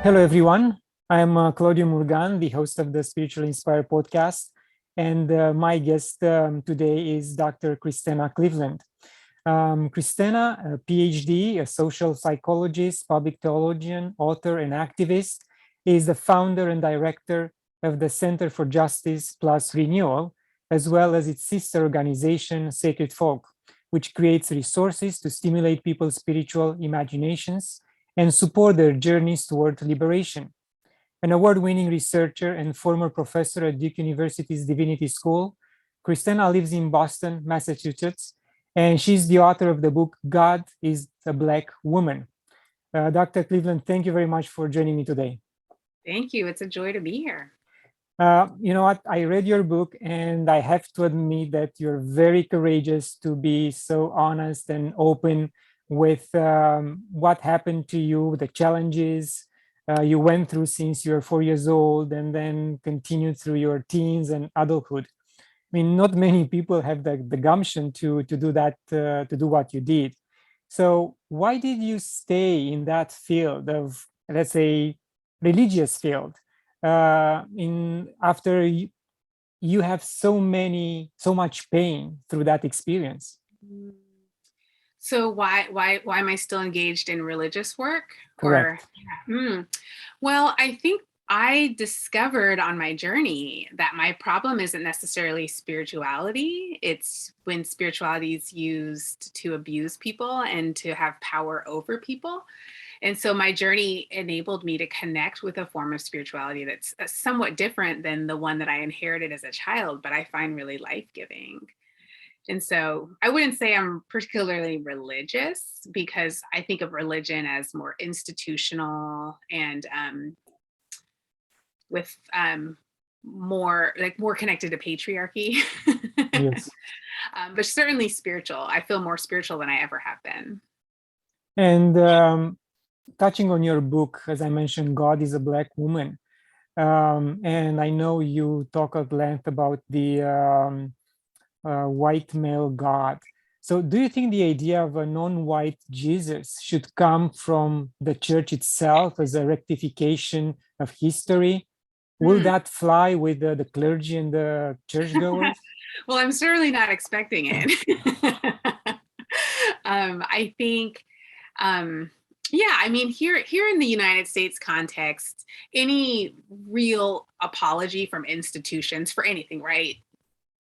Hello, everyone. I'm Claudiu Murgan, the host of the Spiritually Inspired podcast. And my guest today is Dr. Christena Cleveland. Christena, a Ph.D., a social psychologist, public theologian, author, and activist, is the founder and director of the Center for Justice plus Renewal, as well as its sister organization, Sacred Folk, which creates resources to stimulate people's spiritual imaginations and support their journeys toward liberation. An award-winning researcher and former professor at Duke University's Divinity School, Christena lives in Boston, Massachusetts, and she's the author of the book, God is a Black Woman. Dr. Cleveland, thank you very much for joining me today. Thank you. It's a joy to be here. You know what? I read your book, and I have to admit that you're very courageous to be so honest and open with what happened to you, the challenges you went through since you were 4 years old, and then continued through your teens and adulthood. I mean, not many people have the gumption to do that, to do what you did. So why did you stay in that field of, let's say, religious field, after you have so much pain through that experience? So why am I still engaged in religious work? Correct. Well, I think I discovered on my journey that my problem isn't necessarily spirituality. It's when spirituality is used to abuse people and to have power over people. And so my journey enabled me to connect with a form of spirituality that's somewhat different than the one that I inherited as a child, but I find really life-giving. And so I wouldn't say I'm particularly religious, because I think of religion as more institutional and with more connected to patriarchy. Yes. But certainly spiritual. I feel more spiritual than I ever have been. And touching on your book, as I mentioned, God is a Black Woman. And I know you talk at length about the white male God. So do you think the idea of a non-white Jesus should come from the church itself as a rectification of history? Will that fly with the clergy and the churchgoers? Well, I'm certainly not expecting it. I think, yeah, I mean, here in the United States context, any real apology from institutions for anything, right?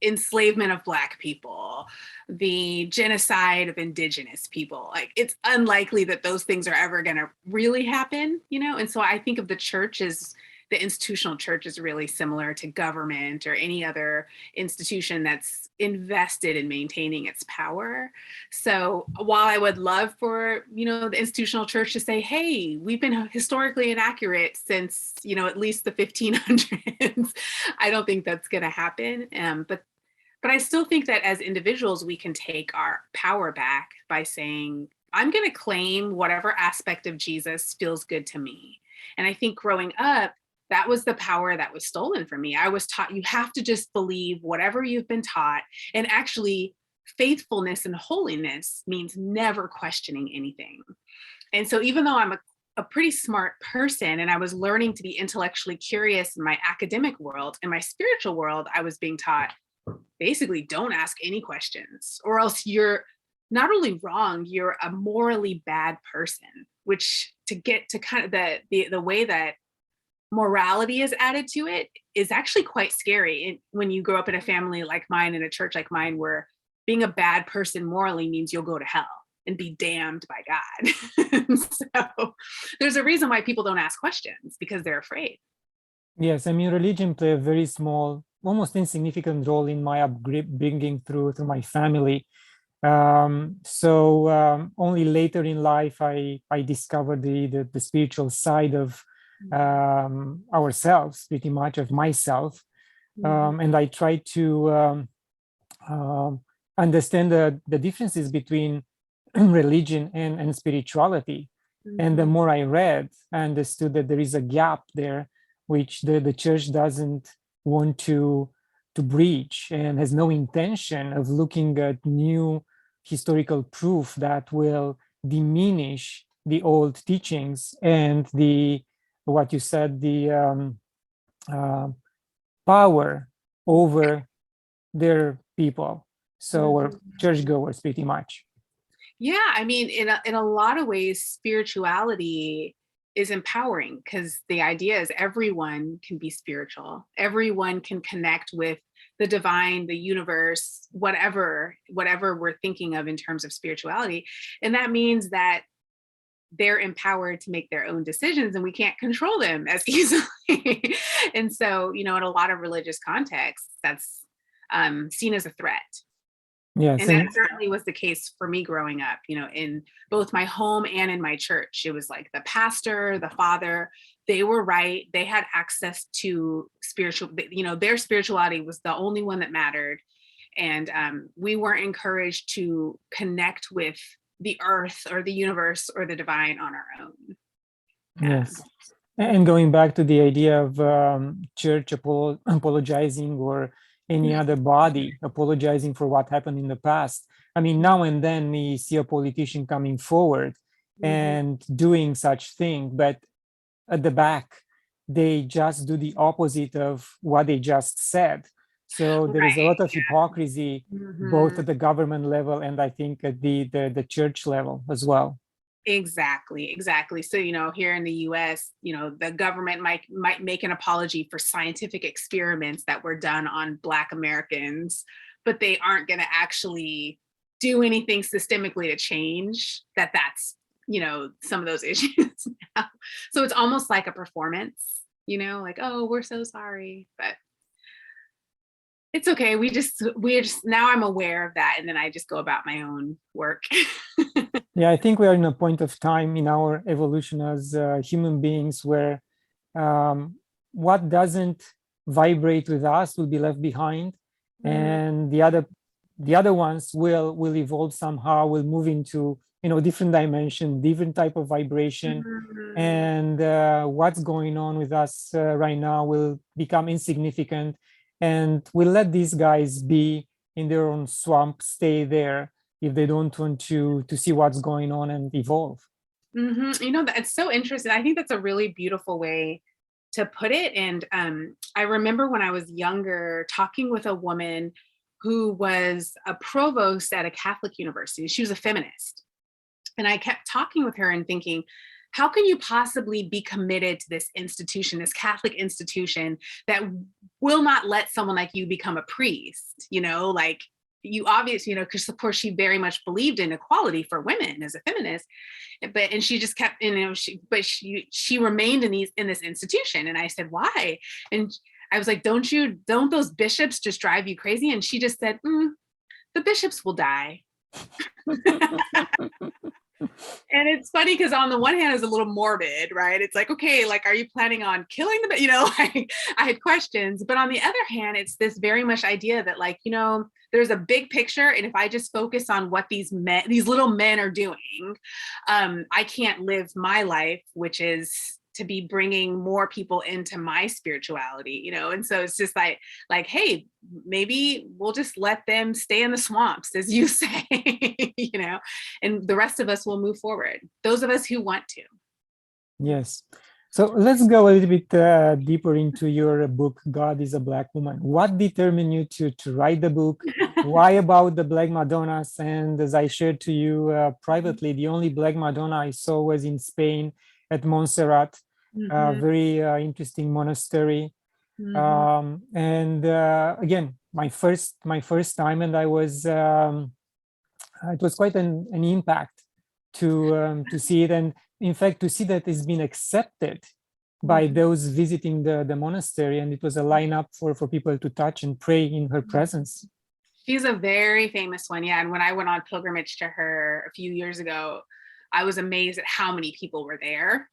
Enslavement of Black people, the genocide of Indigenous people, like it's unlikely that those things are ever going to really happen, you know? And so I think of the church as the institutional church is really similar to government or any other institution that's invested in maintaining its power. So while I would love for, the institutional church to say, hey, we've been historically inaccurate since, at least the 1500s, I don't think that's going to happen. But I still think that as individuals, we can take our power back by saying, I'm going to claim whatever aspect of Jesus feels good to me. And I think growing up, that was the power that was stolen from me. I was taught you have to just believe whatever you've been taught. And actually, faithfulness and holiness means never questioning anything. And so even though I'm a pretty smart person and I was learning to be intellectually curious in my academic world, in my spiritual world, I was being taught, basically, don't ask any questions, or else you're not only wrong, you're a morally bad person, which to get to kind of the way that morality is added to it is actually quite scary when you grow up in a family like mine, in a church like mine, where being a bad person morally means you'll go to hell and be damned by God. So there's a reason why people don't ask questions, because they're afraid. Yes, I mean, religion played a very small, almost insignificant role in my upbringing through my family. So only later in life, I discovered the spiritual side of ourselves, pretty much of myself. And I tried to understand the differences between religion and spirituality. And the more I read, I understood that there is a gap there, which the church doesn't want to breach, and has no intention of looking at new historical proof that will diminish the old teachings and the what you said, the power over their people, so or churchgoers, pretty much. Yeah, I mean, in a lot of ways, spirituality is empowering, because the idea is everyone can be spiritual. Everyone can connect with the divine, the universe, whatever we're thinking of in terms of spirituality. And that means that they're empowered to make their own decisions, and we can't control them as easily. And so, in a lot of religious contexts, that's seen as a threat. Yes, And that certainly was the case for me growing up, in both my home and in my church. It was like the pastor, the father, they were right. They had access to spiritual, their spirituality was the only one that mattered. And we weren't encouraged to connect with the earth or the universe or the divine on our own. Yes. And going back to the idea of church apologizing, or any other body apologizing for what happened in the past. I mean, now and then we see a politician coming forward and doing such thing, but at the back, they just do the opposite of what they just said. So there is a lot of hypocrisy, both at the government level and I think at the church level as well. Exactly. So, here in the US, the government might make an apology for scientific experiments that were done on Black Americans, but they aren't going to actually do anything systemically to change that's, some of those issues now. So it's almost like a performance, like, oh, we're so sorry, but it's okay. We're just now I'm aware of that, and then I just go about my own work. Yeah, I think we are in a point of time in our evolution as human beings where what doesn't vibrate with us will be left behind, and the other ones will evolve somehow, will move into different dimension, different type of vibration, and what's going on with us right now will become insignificant, and we'll let these guys be in their own swamp, stay there, if they don't want to see what's going on and evolve. That's so interesting. I think that's a really beautiful way to put it. And I remember when I was younger talking with a woman who was a provost at a Catholic university. She was a feminist. And I kept talking with her and thinking, how can you possibly be committed to this institution, this Catholic institution that will not let someone like you become a priest? Like, you obviously, because of course she very much believed in equality for women as a feminist, and she just kept, she remained in this institution. And I said, why? And I was like, don't those bishops just drive you crazy? And she just said, the bishops will die. And it's funny because on the one hand it's a little morbid, right? It's like, okay, like, are you planning on killing them? I had questions, but on the other hand, it's this very much idea that, like, there's a big picture, and if I just focus on what these little men are doing, I can't live my life, which is to be bringing more people into my spirituality, and so it's just like, hey, maybe we'll just let them stay in the swamps, as you say, and the rest of us will move forward, those of us who want to. Yes. So let's go a little bit deeper into your book, God is a Black Woman. What determined you to write the book? Why about the Black Madonnas? And as I shared to you privately, the only Black Madonna I saw was in Spain at Montserrat, a very interesting monastery. And again, my first time, and I was it was quite an impact to see it, and in fact to see that it's been accepted by those visiting the monastery, and it was a lineup for people to touch and pray in her presence. She's a very famous one, yeah. And when I went on pilgrimage to her a few years ago, I was amazed at how many people were there,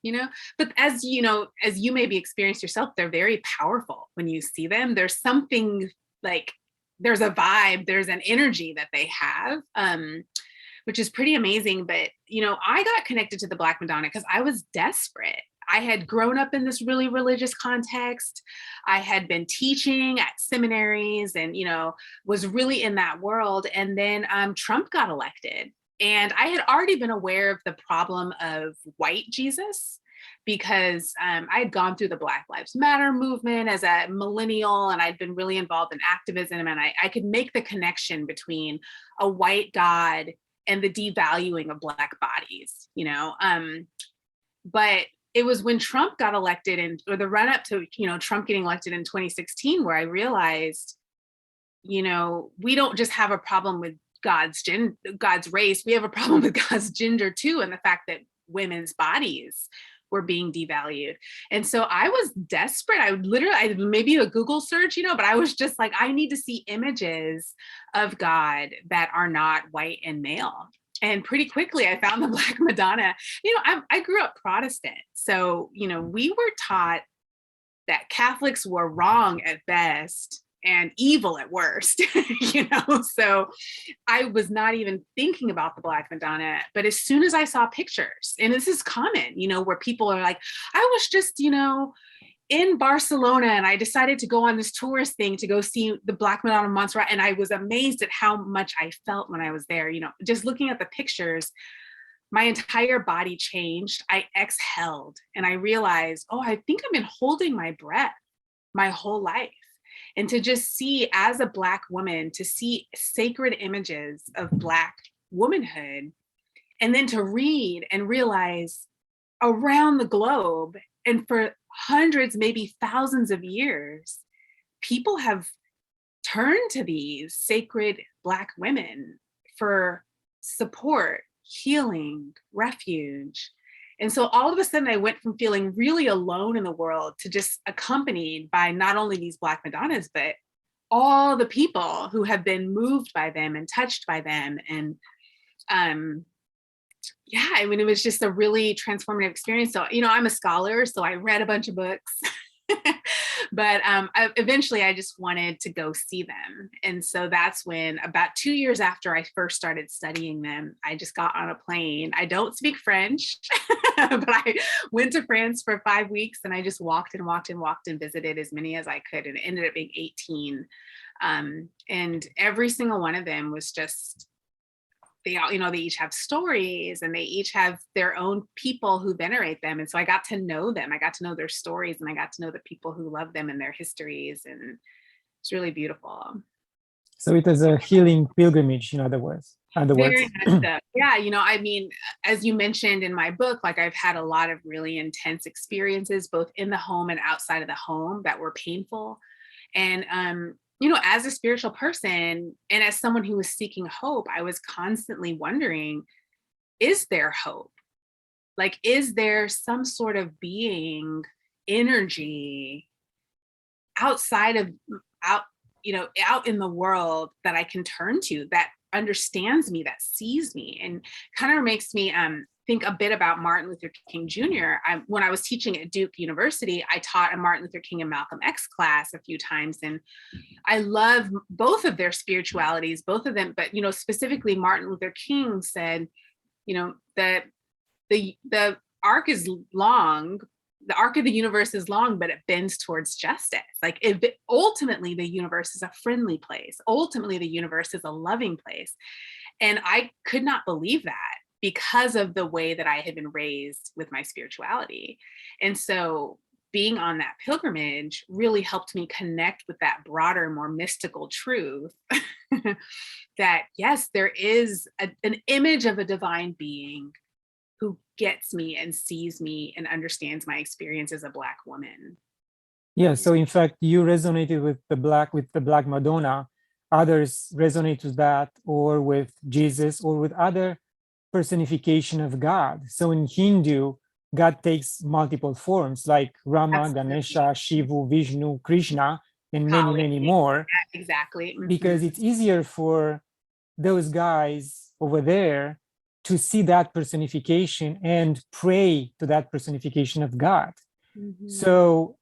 but as you maybe experienced yourself, they're very powerful when you see them. There's something like, there's a vibe, there's an energy that they have, which is pretty amazing. But, I got connected to the Black Madonna because I was desperate. I had grown up in this really religious context. I had been teaching at seminaries and, was really in that world. And then Trump got elected. And I had already been aware of the problem of white Jesus. because I had gone through the Black Lives Matter movement as a millennial, and I'd been really involved in activism, and I could make the connection between a white God and the devaluing of Black bodies, you know. But it was when Trump got elected, or the run up to, you know, Trump getting elected in 2016, where I realized, you know, we don't just have a problem with God's race, we have a problem with God's gender too, and the fact that women's bodies were being devalued. And so I was desperate. I would literally, maybe a Google search, you know, but I was just like, I need to see images of God that are not white and male. And pretty quickly I found the Black Madonna. You know, I grew up Protestant. So, you know, we were taught that Catholics were wrong at best and evil at worst, you know? So I was not even thinking about the Black Madonna. But as soon as I saw pictures, and this is common, you know, where people are like, I was just, you know, in Barcelona and I decided to go on this tourist thing to go see the Black Madonna Montserrat. And I was amazed at how much I felt when I was there, you know, just looking at the pictures, my entire body changed. I exhaled and I realized, oh, I think I've been holding my breath my whole life. And to just see, as a Black woman, to see sacred images of Black womanhood, and then to read and realize around the globe, and for hundreds, maybe thousands of years, people have turned to these sacred Black women for support, healing, refuge. And so all of a sudden I went from feeling really alone in the world to just accompanied by not only these Black Madonnas, but all the people who have been moved by them and touched by them. And yeah, I mean, it was just a really transformative experience. So, you know, I'm a scholar, so I read a bunch of books, but eventually I just wanted to go see them. And so that's when, about 2 years after I first started studying them, I just got on a plane. I don't speak French, but I went to France for 5 weeks and I just walked and visited as many as I could. And it ended up being 18. And every single one of them was just, they all, you know, they each have stories and they each have their own people who venerate them. And so I got to know them. I got to know their stories and I got to know the people who love them and their histories. And it's really beautiful. So it was a healing pilgrimage, in other words. Very much so. Yeah, you know, I mean, as you mentioned in my book, like I've had a lot of really intense experiences, both in the home and outside of the home, that were painful. And you know, as a spiritual person and as someone who was seeking hope, I was constantly wondering, is there hope? Like, is there some sort of being, energy outside of, out in the world that I can turn to, that understands me, that sees me? And kind of makes me think a bit about Martin Luther King Jr. When I was teaching at Duke University, I taught a Martin Luther King and Malcolm X class a few times. And I love both of their spiritualities, both of them, but, you know, specifically Martin Luther King said, you know, that the arc is long, the arc of the universe is long, but it bends towards justice. Like, ultimately, the universe is a friendly place. Ultimately, the universe is a loving place. And I could not believe that, because of the way that I had been raised with my spirituality. And so being on that pilgrimage really helped me connect with that broader, more mystical truth that, yes, there is an image of a divine being who gets me and sees me and understands my experience as a Black woman. Yeah, so in fact, you resonated with the Black Madonna. Others resonate with that, or with Jesus, or with other personification of God. So in Hindu, God takes multiple forms, like Rama, Absolutely. Ganesha, Shiva, Vishnu, Krishna, and many, many more. Yeah, exactly. Mm-hmm. Because it's easier for those guys over there to see that personification and pray to that personification of God. Mm-hmm. So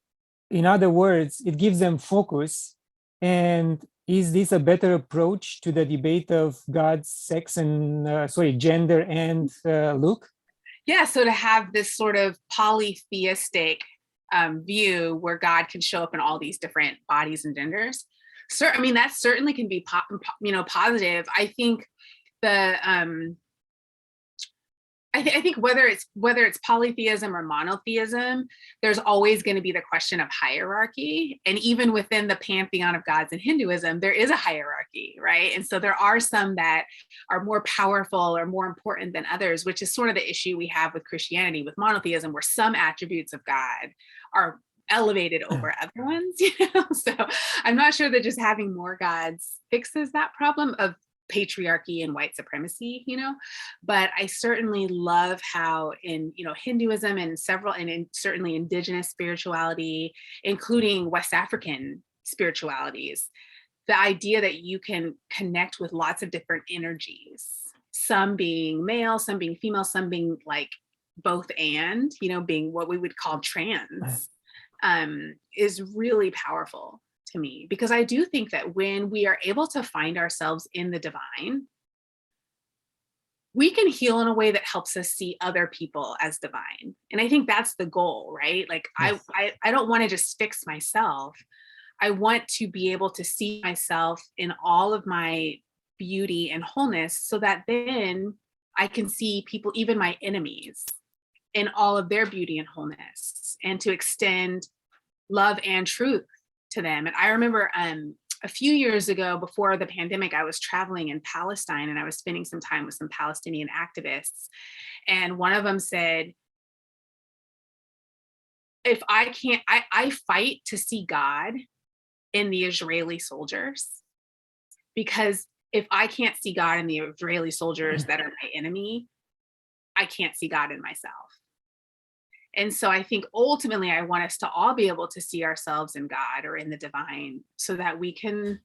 in other words, it gives them focus. And is this a better approach to the debate of God's gender and look? Yeah, so to have this sort of polytheistic view where God can show up in all these different bodies and genders. I mean, that certainly can be, positive. I think I think whether it's polytheism or monotheism, there's always going to be the question of hierarchy. And even within the pantheon of gods in Hinduism, there is a hierarchy, right? And so there are some that are more powerful or more important than others, which is sort of the issue we have with Christianity, with monotheism, where some attributes of God are elevated over other ones, So I'm not sure that just having more gods fixes that problem of patriarchy and white supremacy, but I certainly love how in, Hinduism and certainly indigenous spirituality, including West African spiritualities, the idea that you can connect with lots of different energies, some being male, some being female, some being like both and, being what we would call trans, is really powerful to me, because I do think that when we are able to find ourselves in the divine, we can heal in a way that helps us see other people as divine. And I think that's the goal, right? Like yes. I don't want to just fix myself. I want to be able to see myself in all of my beauty and wholeness, so that then I can see people, even my enemies, in all of their beauty and wholeness, and to extend love and truth to them. And I remember a few years ago, before the pandemic, I was traveling in Palestine and I was spending some time with some Palestinian activists. And one of them said, if I can't, I fight to see God in the Israeli soldiers, because if I can't see God in the Israeli soldiers that are my enemy, I can't see God in myself. And so I think ultimately I want us to all be able to see ourselves in God or in the divine, so that we can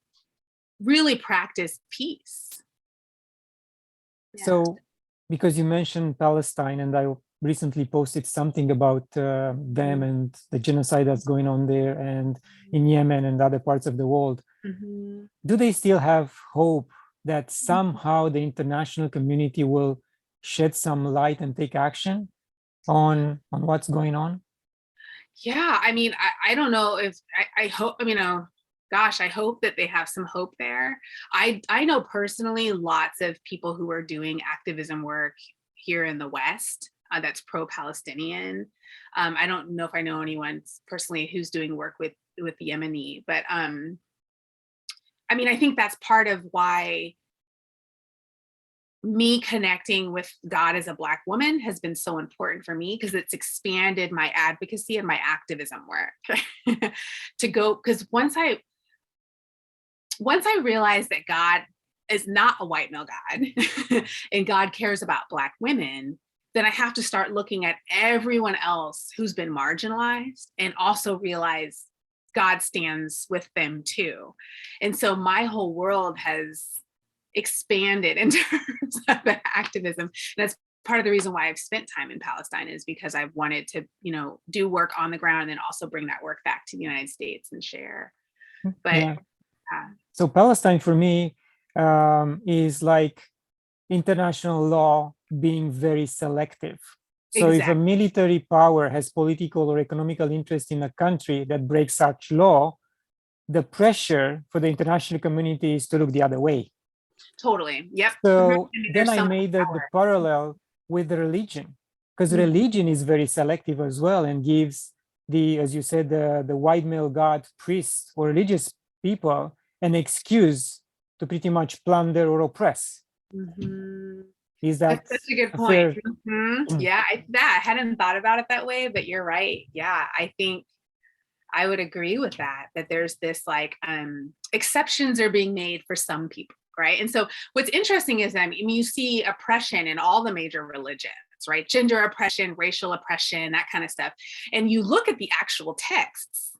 really practice peace. Yeah. So because you mentioned Palestine, and I recently posted something about them and the genocide that's going on there and in Yemen and other parts of the world. Mm-hmm. Do they still have hope that somehow the international community will shed some light and take action on what's going on? Yeah, I mean, I don't know if I hope, I hope that they have some hope there. I know personally lots of people who are doing activism work here in the West that's pro-Palestinian. I don't know if I know anyone personally who's doing work with Yemeni, but I think that's part of why me connecting with God as a Black woman has been so important for me, because it's expanded my advocacy and my activism work to go. Because once I realized that God is not a white male God and God cares about Black women, then I have to start looking at everyone else who's been marginalized and also realize God stands with them too. And so my whole world has expanded in terms of activism. And that's part of the reason why I've spent time in Palestine, is because I've wanted to, do work on the ground and also bring that work back to the United States and share. But yeah. So Palestine for me is like international law being very selective. So exactly. If a military power has political or economical interest in a country that breaks such law, the pressure for the international community is to look the other way. Totally. Yep. So then I made the parallel with the religion, because religion is very selective as well, and gives as you said, the white male God, priests or religious people an excuse to pretty much plunder or oppress. Mm-hmm. Is that That's such a good point? Yeah, I hadn't thought about it that way, but you're right. Yeah, I think I would agree with that there's this like exceptions are being made for some people, right? And so what's interesting is that you see oppression in all the major religions, right? Gender oppression, racial oppression, that kind of stuff. And you look at the actual texts,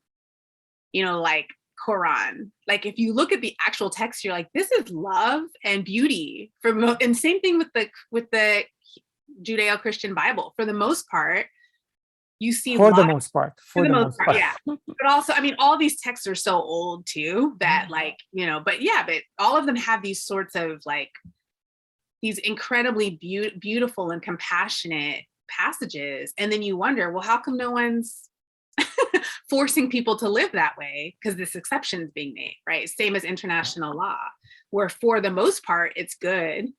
like Quran, like if you look at the actual text, you're like, this is love and beauty and same thing with the Judeo-Christian Bible. For the most part, you see for the most part, yeah. But also, all these texts are so old too that but all of them have these sorts of like these incredibly beautiful and compassionate passages. And then you wonder, well, how come no one's forcing people to live that way? Because this exception is being made, right? Same as international law. where for the most part, it's good,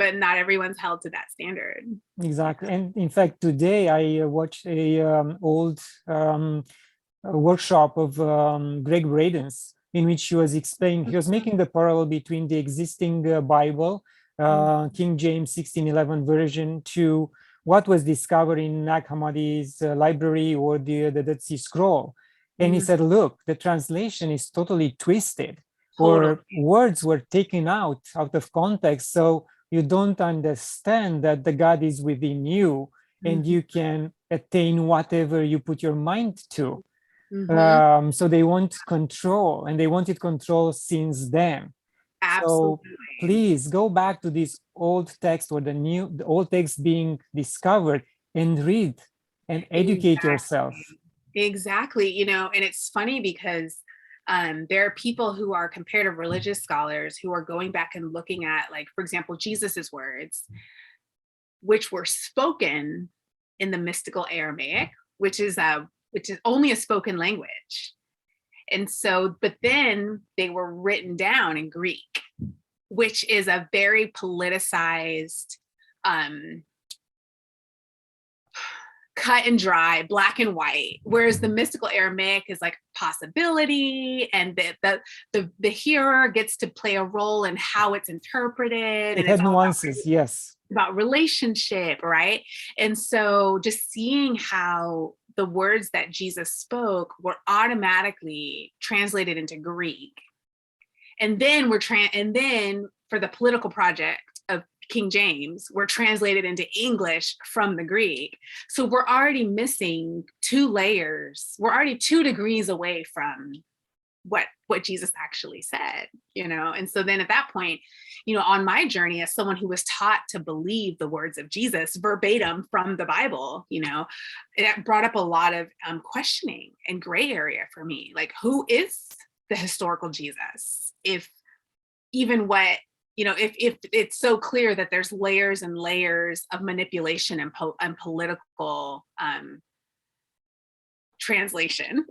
but not everyone's held to that standard. Exactly. And in fact, today I watched a old a workshop of Greg Braden's, in which he was explaining, he was making the parallel between the existing Bible, King James 1611 version, to what was discovered in Nag Hammadi's library or the Dead Sea Scroll. And he said, look, the translation is totally twisted, or words were taken out of context. So you don't understand that the God is within you and you can attain whatever you put your mind to. So they want control, and they wanted control since then. Absolutely. So please go back to this old text or the old text being discovered and read and educate yourself. Exactly. You know, and it's funny because there are people who are comparative religious scholars who are going back and looking at, like, for example, Jesus's words, which were spoken in the mystical Aramaic, which is only a spoken language. And so, but then they were written down in Greek, which is a very politicized, cut and dry, black and white, whereas the mystical Aramaic is like possibility, and the hearer gets to play a role in how it's interpreted. It had nuances, yes. About relationship, right? And so just seeing how the words that Jesus spoke were automatically translated into Greek. And then for the political project of King James, were translated into English from the Greek. So we're already missing 2 layers. We're already 2 degrees away from what Jesus actually said, you know? And so then at that point, you know, on my journey as someone who was taught to believe the words of Jesus verbatim from the Bible, you know, it brought up a lot of questioning and gray area for me. Like, who is the historical Jesus? If even what, you know, if it's so clear that there's layers and layers of manipulation and political translation.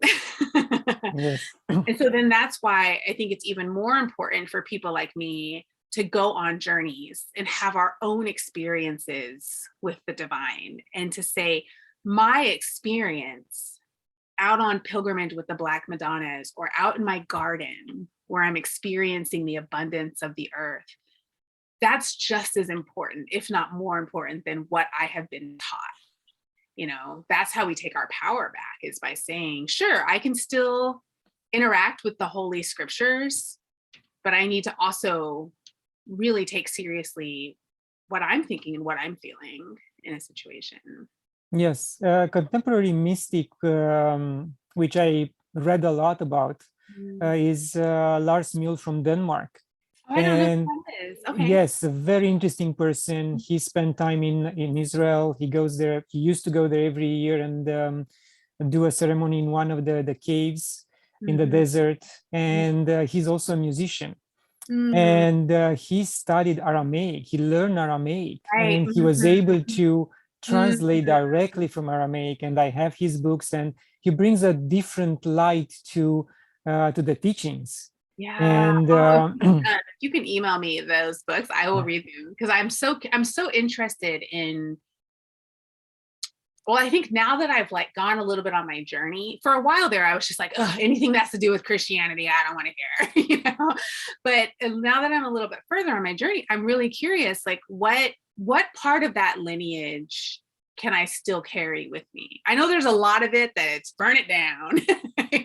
Yes. And so then that's why I think it's even more important for people like me to go on journeys and have our own experiences with the divine, and to say, my experience out on pilgrimage with the Black Madonnas, or out in my garden where I'm experiencing the abundance of the earth, that's just as important, if not more important, than what I have been taught. You know, that's how we take our power back, is by saying, sure, I can still interact with the Holy Scriptures, but I need to also really take seriously what I'm thinking and what I'm feeling in a situation. Yes, contemporary mystic, which I read a lot about, is Lars Muhl from Denmark. Oh, I don't know who that is. Okay. Yes, a very interesting person. He spent time in Israel. He goes there. He used to go there every year and do a ceremony in one of the caves in the desert. And he's also a musician. And he studied Aramaic. He learned Aramaic, and he was able to translate directly from Aramaic. And I have his books, and he brings a different light to the teachings. Yeah. And if you can email me those books, I will read them, because I'm so interested in. Well, I think now that I've like gone a little bit on my journey, for a while there, I was just like, anything that has to do with Christianity, I don't want to hear, you know. But now that I'm a little bit further on my journey, I'm really curious, like what part of that lineage can I still carry with me? I know there's a lot of it that it's burn it down,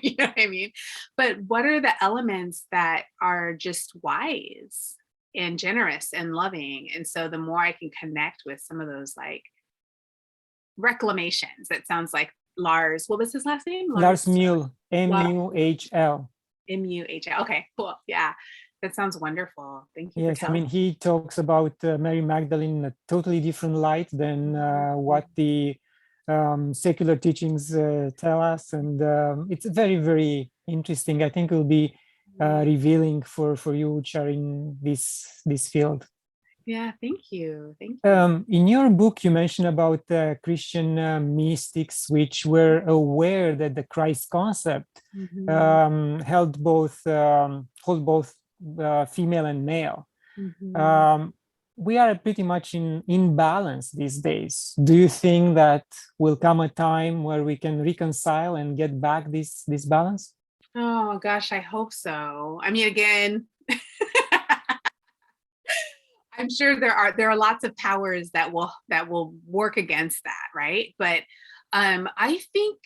you know what I mean? But what are the elements that are just wise and generous and loving? And so the more I can connect with some of those like reclamations, that sounds like Lars, what was his last name? Lars Muhl, M-U-H-L. M-U-H-L. Okay, cool. Yeah, that sounds wonderful. Thank you. Yes, I mean, he talks about Mary Magdalene in a totally different light than what the secular teachings tell us. And it's very, very interesting. I think it will be revealing for you, which are in this field. Yeah, thank you. Thank you. In your book, you mentioned about Christian mystics, which were aware that the Christ concept hold both female and male. Mhm. We are pretty much in balance these days. Do you think that will come a time where we can reconcile and get back this balance? Oh gosh, I hope so. I mean, again, I'm sure there are lots of powers that will work against that, right? But I think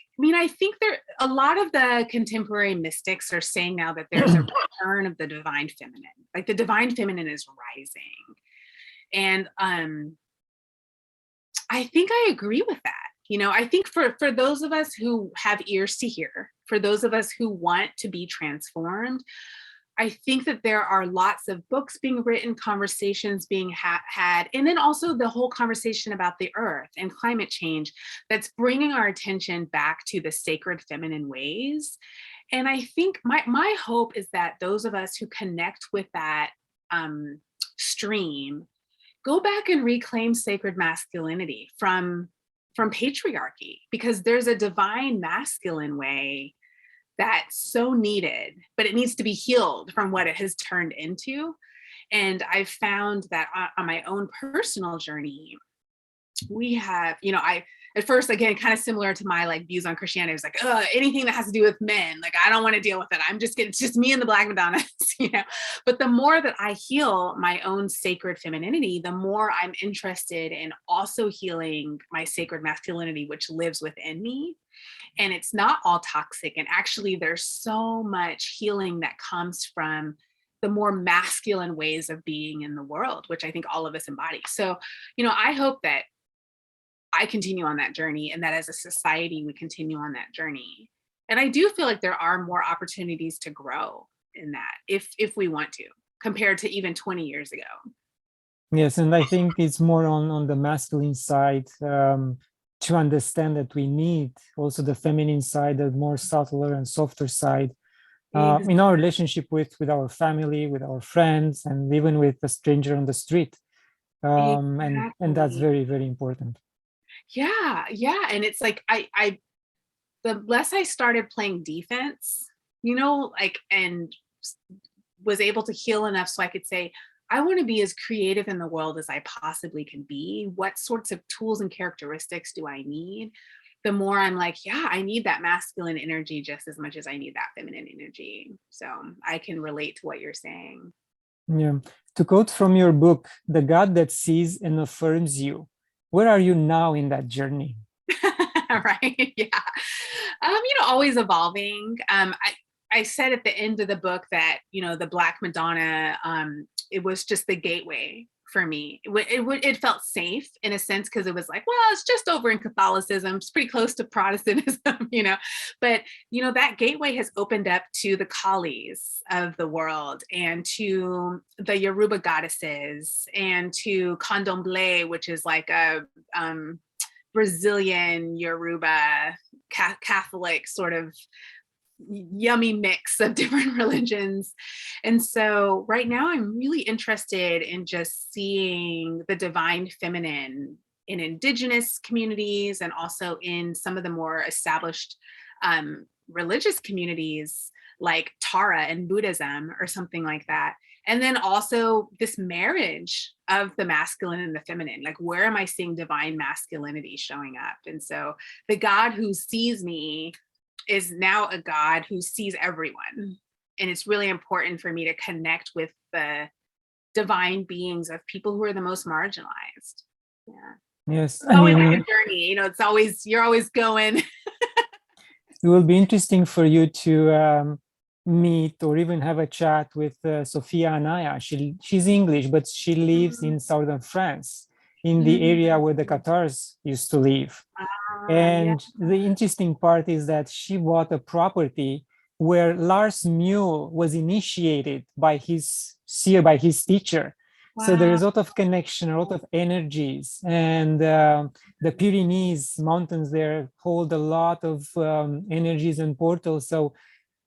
there a lot of the contemporary mystics are saying now that there's a return of the divine feminine. Like the divine feminine is rising. And I think I agree with that. I think for those of us who have ears to hear, for those of us who want to be transformed, I think that there are lots of books being written, conversations being had, and then also the whole conversation about the earth and climate change that's bringing our attention back to the sacred feminine ways. And I think my hope is that those of us who connect with that stream go back and reclaim sacred masculinity from patriarchy, because there's a divine masculine way that's so needed, but it needs to be healed from what it has turned into. And I've found that on my own personal journey, we have, I at first, again, kind of similar to my like views on Christianity, it was like, anything that has to do with men, like I don't want to deal with it. It's just me and the Black Madonnas. But the more that I heal my own sacred femininity, the more I'm interested in also healing my sacred masculinity, which lives within me. And it's not all toxic. And actually, there's so much healing that comes from the more masculine ways of being in the world, which I think all of us embody. So, I hope that I continue on that journey, and that as a society, we continue on that journey. And I do feel like there are more opportunities to grow in that if we want to, compared to even 20 years ago. Yes, and I think it's more on the masculine side, to understand that we need also the feminine side, the more subtler and softer side, in our relationship with our family, with our friends, and even with a stranger on the street. And that's Exactly. very, very important. Yeah, yeah. And it's like I the less I started playing defense, and was able to heal enough so I could say, I want to be as creative in the world as I possibly can be. What sorts of tools and characteristics do I need? The more I'm like, yeah, I need that masculine energy just as much as I need that feminine energy. So I can relate to what you're saying. Yeah. To quote from your book, "The God that sees and affirms you." Where are you now in that journey? Right. Yeah. Always evolving. I said at the end of the book that, the Black Madonna, it was just the gateway for me. It felt safe in a sense, because it was like, well, it's just over in Catholicism. It's pretty close to Protestantism, but, that gateway has opened up to the Kalis of the world, and to the Yoruba goddesses, and to Candomblé, which is like a, Brazilian Yoruba Catholic sort of yummy mix of different religions. And so right now I'm really interested in just seeing the divine feminine in Indigenous communities, and also in some of the more established religious communities like Tara and Buddhism or something like that. And then also this marriage of the masculine and the feminine. Like, where am I seeing divine masculinity showing up? And so the God who sees me is now a God who sees everyone. And it's really important for me to connect with the divine beings of people who are the most marginalized. Yeah. Yes, It's always like a journey, you're always going. it will be interesting for you to meet or even have a chat with Sophia Anaya. She's English, but she lives in southern France, in the area where the Catars used to live. Yeah. And the interesting part is that she bought a property where Lars Mule was initiated by his seer, by his teacher. So there is a lot of connection, a lot of energies, and the Pyrenees mountains there hold a lot of energies and portals. So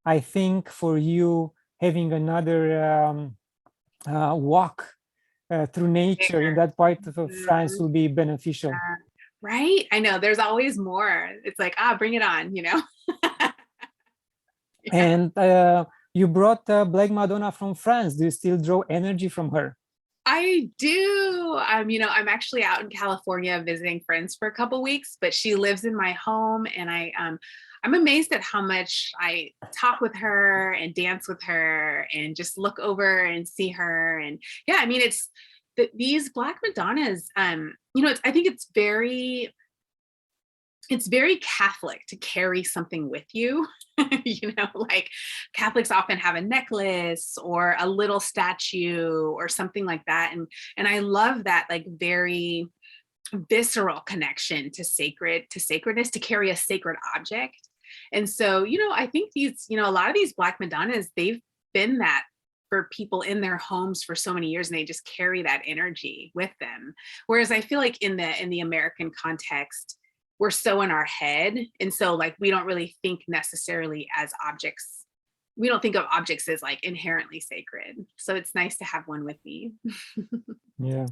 I think for you, having another walk through nature in that part of France will be beneficial. Right? I know there's always more. It's like, bring it on. Yeah. And You brought Black Madonna from France. Do you still draw energy from her? I do. I'm actually out in California visiting friends for a couple weeks, but she lives in my home, and I'm amazed at how much I talk with her and dance with her and just look over and see her. And yeah, I mean, it's these Black Madonnas. I think it's very Catholic to carry something with you. Like Catholics often have a necklace or a little statue or something like that. And I love that, like, very visceral connection to sacredness, to carry a sacred object. And so, I think a lot of these Black Madonnas, they've been that for people in their homes for so many years, and they just carry that energy with them. Whereas I feel like in the American context, we're so in our head. And so, like, we don't really think necessarily as objects. We don't think of objects as like inherently sacred. So it's nice to have one with me. Yeah.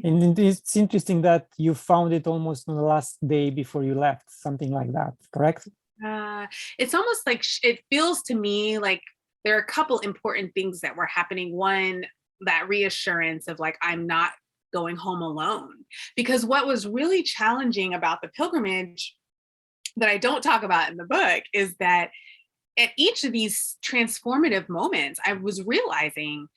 And it's interesting that you found it almost on the last day before you left, something like that, correct? It's almost like it feels to me like there are a couple important things that were happening. One, that reassurance of like, I'm not going home alone. Because what was really challenging about the pilgrimage that I don't talk about in the book is that at each of these transformative moments, I was realizing,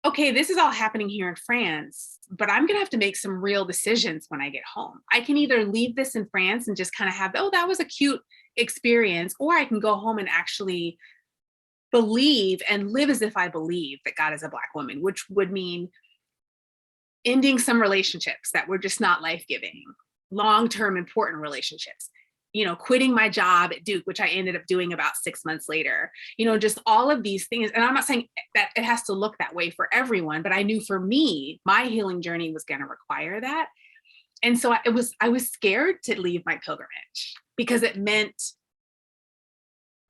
okay, this is all happening here in France, but I'm going to have to make some real decisions when I get home. I can either leave this in France and just kind of have, oh, that was a cute experience, or I can go home and actually believe and live as if I believe that God is a Black woman, which would mean ending some relationships that were just not life-giving, long-term important relationships, quitting my job at Duke, which I ended up doing about 6 months later, just all of these things. And I'm not saying that it has to look that way for everyone, but I knew for me, my healing journey was going to require that. And so I was scared to leave my pilgrimage because it meant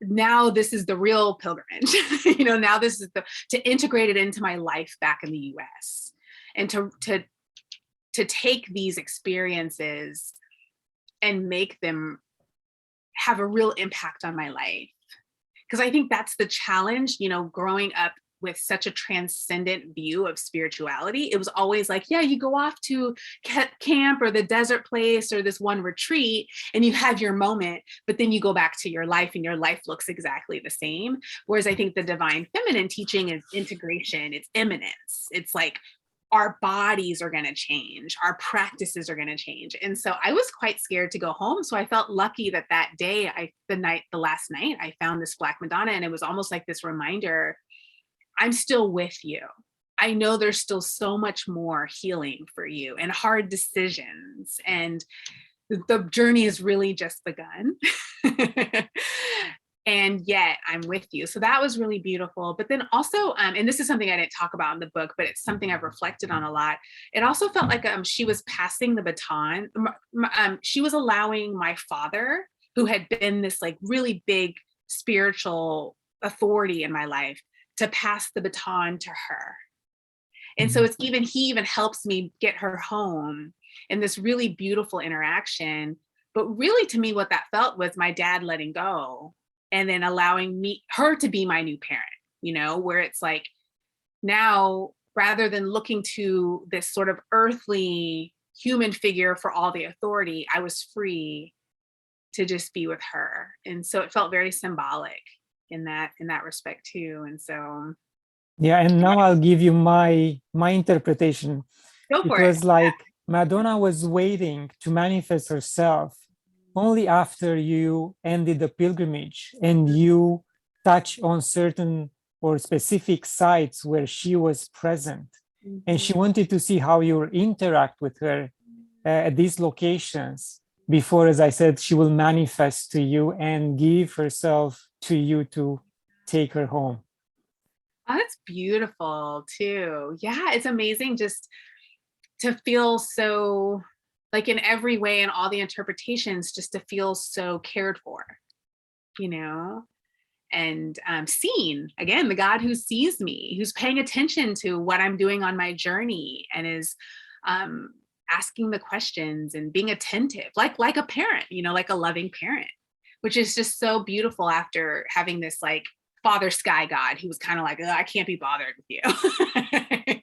now this is the real pilgrimage, now this is to integrate it into my life back in the US. And to take these experiences and make them have a real impact on my life. Because I think that's the challenge, growing up with such a transcendent view of spirituality. It was always like, yeah, you go off to camp or the desert place or this one retreat and you have your moment, but then you go back to your life and your life looks exactly the same. Whereas I think the divine feminine teaching is integration, it's immanence. It's like, our bodies are going to change, our practices are going to change. And so I was quite scared to go home. So I felt lucky that day, the last night, I found this Black Madonna, and it was almost like this reminder, I'm still with you. I know there's still so much more healing for you and hard decisions. And the journey is really just begun. And yet I'm with you. So that was really beautiful. But then also, and this is something I didn't talk about in the book, but it's something I've reflected on a lot. It also felt like she was passing the baton. She was allowing my father, who had been this like really big spiritual authority in my life, to pass the baton to her. And so he even helps me get her home in this really beautiful interaction. But really, to me, what that felt was my dad letting go and then allowing her to be my new parent, where it's like, now, rather than looking to this sort of earthly human figure for all the authority, I was free to just be with her. And so it felt very symbolic in that respect too. And so, yeah, and now I'll give you my interpretation. Go for it was it. like Madonna was waiting to manifest herself only after you ended the pilgrimage and you touch on certain or specific sites where she was present. Mm-hmm. And she wanted to see how you interact with her at these locations before, as I said, she will manifest to you and give herself to you to take her home. Oh, that's beautiful too. Yeah, it's amazing just to feel so, like, in every way and all the interpretations, just to feel so cared for, and seen. Again, the God who sees me, who's paying attention to what I'm doing on my journey and is asking the questions and being attentive, like a parent, like a loving parent, which is just so beautiful after having this like father sky god who was kind of like, I can't be bothered with you.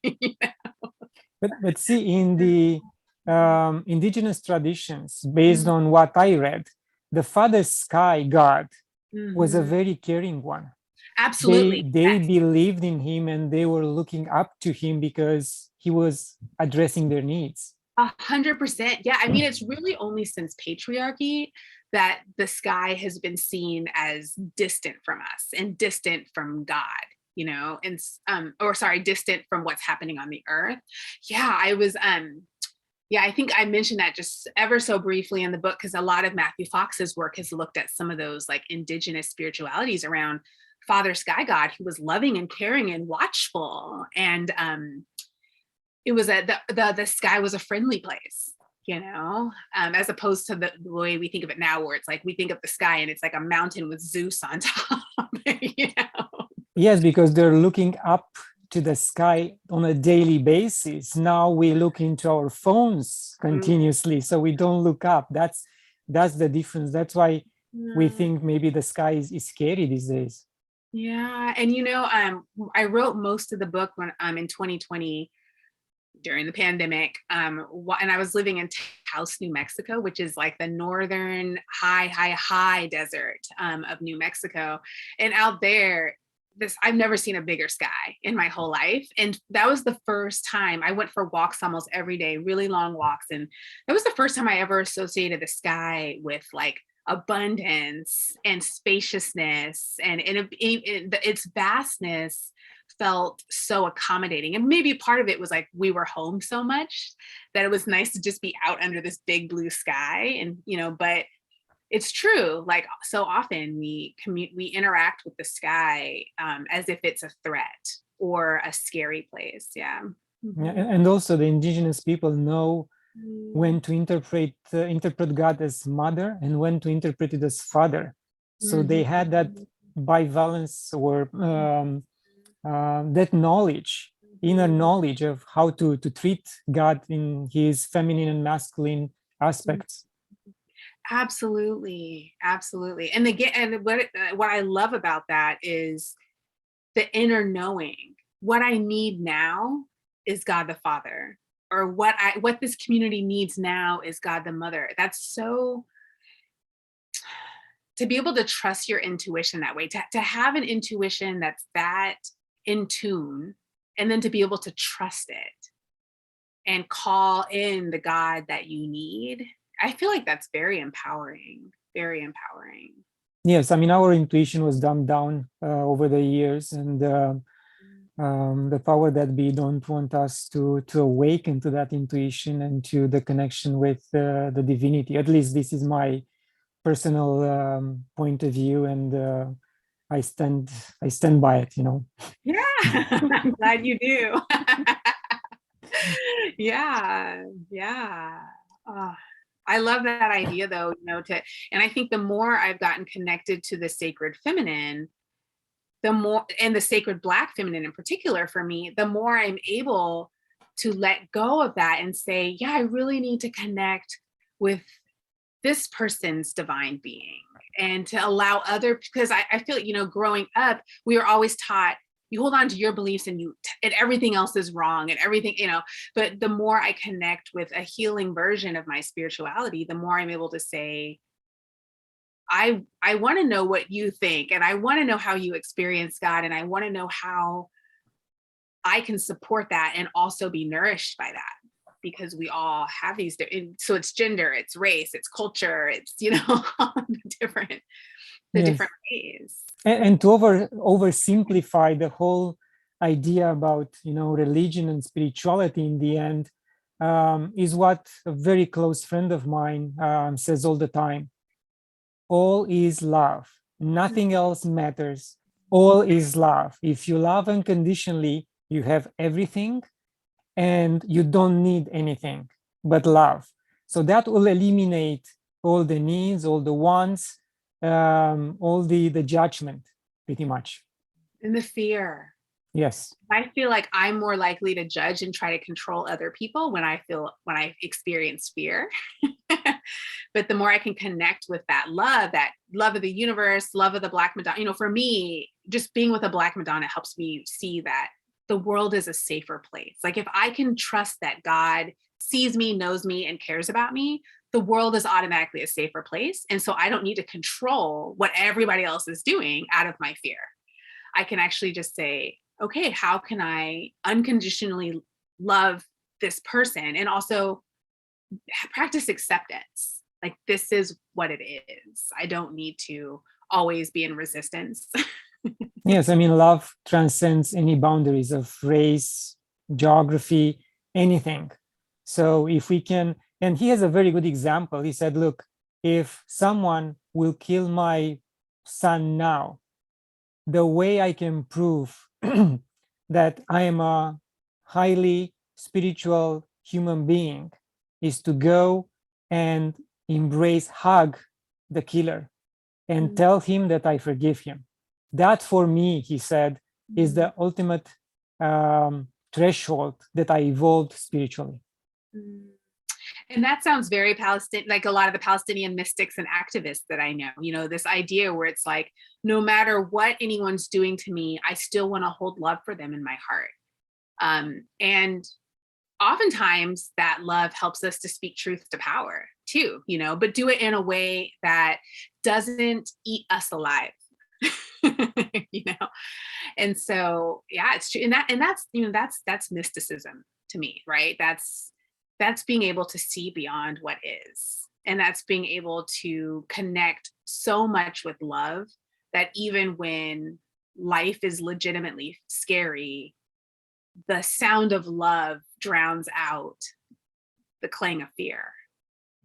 You know? But see, in the indigenous traditions, based on what I read, the father sky god was a very caring one. Absolutely. They believed in him and they were looking up to him because he was addressing their needs. 100%. Yeah. I mean, it's really only since patriarchy that the sky has been seen as distant from us and distant from God, you know, and distant from what's happening on the earth. Yeah, I think I mentioned that just ever so briefly in the book, because a lot of Matthew Fox's work has looked at some of those like indigenous spiritualities around Father Sky God, who was loving and caring and watchful. And it was the sky was a friendly place, you know, as opposed to the way we think of it now, where it's like we think of the sky and it's like a mountain with Zeus on top. You know? Yes, because they're looking up to the sky on a daily basis. Now we look into our phones continuously, so we don't look up. That's the difference. That's why we think maybe the sky is scary these days. Yeah, and you know, I wrote most of the book when in 2020 during the pandemic, and I was living in Taos, New Mexico, which is like the northern high desert of New Mexico, and out there. I've never seen a bigger sky in my whole life. And that was the first time I went for walks almost every day, really long walks. And that was the first time I ever associated the sky with like abundance and spaciousness, and its vastness felt so accommodating. And maybe part of it was like we were home so much that it was nice to just be out under this big blue sky. And, you know, but it's true. Like so often we interact with the sky as if it's a threat or a scary place. Yeah. Yeah, and also the indigenous people know when to interpret God as mother and when to interpret it as father. So they had that bivalence or that knowledge, inner knowledge of how to treat God in his feminine and masculine aspects. Absolutely. And what I love about that is the inner knowing. What I need now is God the Father, or what this community needs now is God the Mother. That's so, to be able to trust your intuition that way, to have an intuition that's that in tune, and then to be able to trust it and call in the God that you need. I feel like that's very empowering, very empowering. Yes, I mean, our intuition was dumbed down over the years, and the power that we don't want us to awaken to that intuition and to the connection with the divinity. At least this is my personal point of view, and I stand by it, you know. Yeah, I'm glad you do. Yeah. I love that idea though, you know, and I think the more I've gotten connected to the sacred feminine, the more, and the sacred Black feminine in particular for me, the more I'm able to let go of that and say, yeah, I really need to connect with this person's divine being, and to allow because I feel, you know, growing up, we were always taught, you hold on to your beliefs and everything else is wrong and everything, you know, but the more I connect with a healing version of my spirituality, the more I'm able to say, I want to know what you think, and I want to know how you experience God, and I want to know how I can support that and also be nourished by that, because we all have these, so it's gender, it's race, it's culture, it's, you know, different ways. And to oversimplify the whole idea about, you know, religion and spirituality in the end is what a very close friend of mine says all the time. All is love. Nothing else matters. All is love. If you love unconditionally, you have everything and you don't need anything but love. So that will eliminate all the needs, all the wants, all the judgment, pretty much. And the fear. Yes. I feel like I'm more likely to judge and try to control other people when I experience fear. But the more I can connect with that love of the universe, love of the Black Madonna, you know, for me, just being with a Black Madonna helps me see that the world is a safer place. Like if I can trust that God sees me, knows me, and cares about me, the world is automatically a safer place. And so I don't need to control what everybody else is doing out of my fear. I can actually just say, okay, how can I unconditionally love this person and also practice acceptance? Like, this is what it is. I don't need to always be in resistance. Yes, I mean, love transcends any boundaries of race, geography, anything. So if we can, and he has a very good example. He said, look, if someone will kill my son now, the way I can prove that I am a highly spiritual human being is to go and embrace, hug the killer and tell him that I forgive him. That for me, he said, is the ultimate threshold that I evolved spiritually. And that sounds very Palestinian, like a lot of the Palestinian mystics and activists that I know, you know, this idea where it's like, no matter what anyone's doing to me, I still want to hold love for them in my heart. And oftentimes that love helps us to speak truth to power too, you know, but do it in a way that doesn't eat us alive. You know, and so yeah, it's true, and that's you know that's mysticism to me, right? That's being able to see beyond what is, and that's being able to connect so much with love that even when life is legitimately scary, the sound of love drowns out the clang of fear.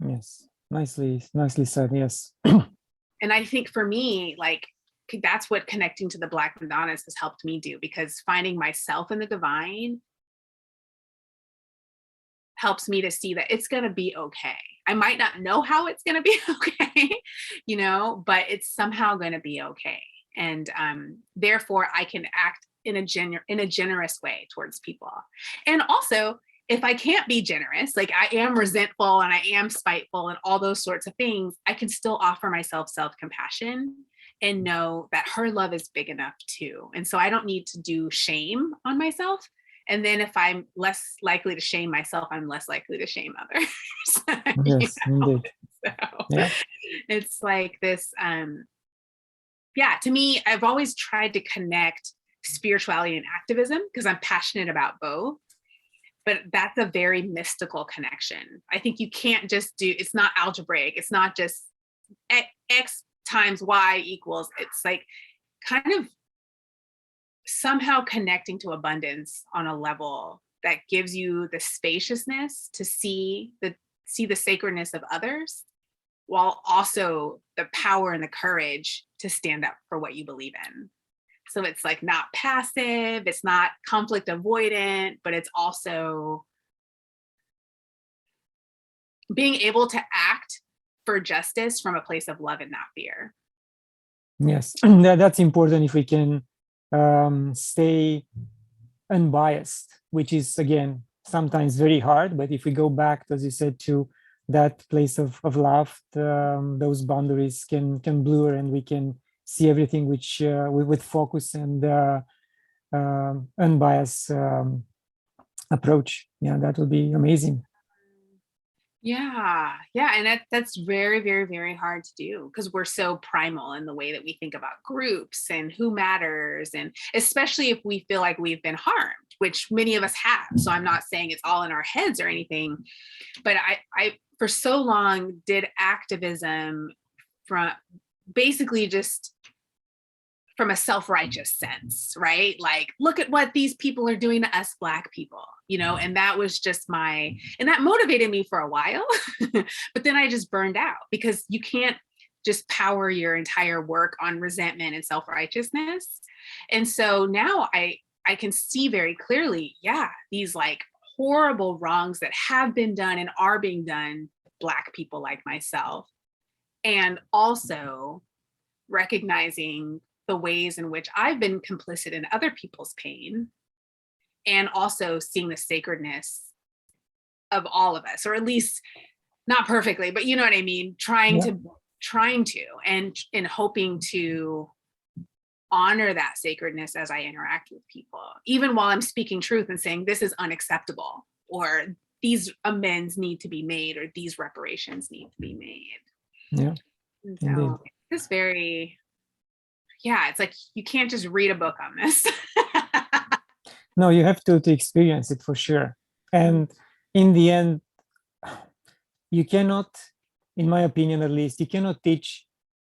Yes, nicely said. Yes. And I think for me, like, that's what connecting to the Black Madonnas has helped me do, because finding myself in the divine helps me to see that it's going to be okay. I might not know how it's going to be okay, you know, but it's somehow going to be okay. And therefore I can act in a generous way towards people. And also, if I can't be generous, like I am resentful and I am spiteful and all those sorts of things, I can still offer myself self-compassion and know that her love is big enough too. And so I don't need to do shame on myself. And then if I'm less likely to shame myself, I'm less likely to shame others. Yes, indeed. So yeah. It's like this, yeah, to me, I've always tried to connect spirituality and activism because I'm passionate about both. But that's a very mystical connection. I think you can't just it's not algebraic. It's not just X times Y equals, it's like kind of somehow connecting to abundance on a level that gives you the spaciousness to see the sacredness of others, while also the power and the courage to stand up for what you believe in. So it's like not passive, it's not conflict avoidant, but it's also being able to act for justice from a place of love and not fear. Yes, that's important if we can stay unbiased, which is, again, sometimes very hard. But if we go back, as you said, to that place of love, those boundaries can blur, and we can see everything which with focus and unbiased approach. Yeah, that would be amazing. Yeah, and that's very, very, very hard to do because we're so primal in the way that we think about groups and who matters, and especially if we feel like we've been harmed, which many of us have. So I'm not saying it's all in our heads or anything, but I for so long did activism from basically just from a self-righteous sense, right? Like, look at what these people are doing to us Black people, you know, and that was just and that motivated me for a while, but then I just burned out because you can't just power your entire work on resentment and self-righteousness. And so now I can see very clearly, yeah, these like horrible wrongs that have been done and are being done to Black people like myself, and also recognizing the ways in which I've been complicit in other people's pain, and also seeing the sacredness of all of us, or at least not perfectly, but you know what I mean, trying Yeah. to and hoping to honor that sacredness as I interact with people, even while I'm speaking truth and saying this is unacceptable, or these amends need to be made, or these reparations need to be made. Yeah, And indeed. so it's very, yeah, it's like you can't just read a book on this. No, you have to experience it for sure. And in the end, you cannot, in my opinion at least, you cannot teach